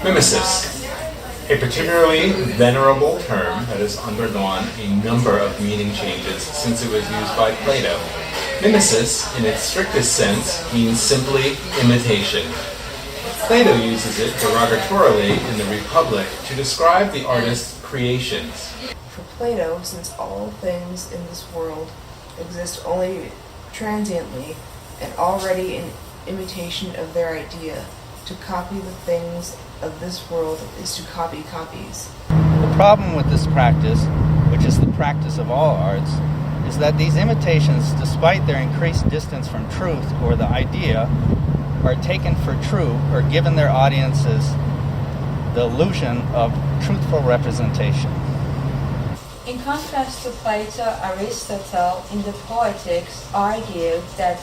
Mimesis, a particularly venerable term that has undergone a number of meaning changes since it was used by Plato. Mimesis, in its strictest sense, means simply imitation. Plato uses it derogatorily in the Republic to describe the artist's creations. For Plato, since all things in this world exist only transiently and already in imitation of their idea, to copy the things of this world is to copy copies. The problem with this practice, which is the practice of all arts, is that these imitations, despite their increased distance from truth or the idea, are taken for true or given their audiences the illusion of truthful representation. In contrast to Plato, Aristotle in the Poetics argued that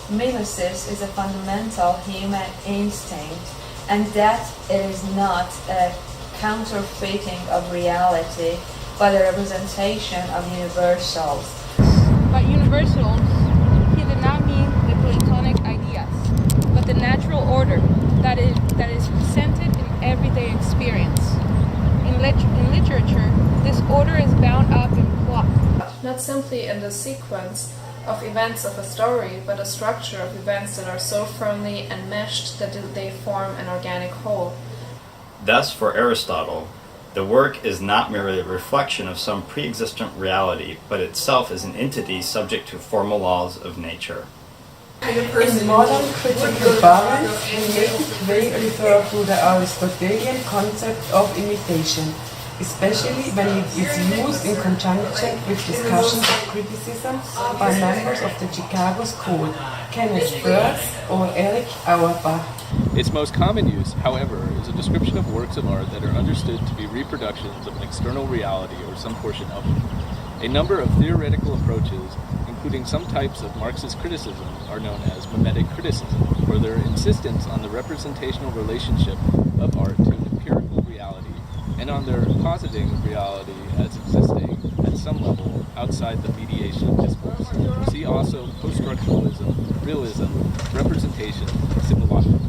mimesis is a fundamental human instinct and that it is not a counterfeiting of reality but a representation of universals. By universals, he did not mean the Platonic ideas, but the natural order that is presented in everyday experience. In literature, this order is bound up in plot. Not simply in the sequence of events of a story, but a structure of events that are so firmly enmeshed that they form an organic whole. Thus, for Aristotle, the work is not merely a reflection of some pre-existent reality, but itself is an entity subject to formal laws of nature. In modern critical bubbles, we may refer to the Aristotelian concept of imitation, especially when it is used in conjunction with discussions of criticism by members of the Chicago School, Kenneth Burns or Eric Auerbach. Its most common use, however, is a description of works of art that are understood to be reproductions of an external reality or some portion of it. A number of theoretical approaches, including some types of Marxist criticism, are known as mimetic criticism, for their insistence on the representational relationship of art to an empirical reality and on their positing reality as existing at some level outside the mediation of discourse. See also post-structuralism, realism, representation, simulacrum.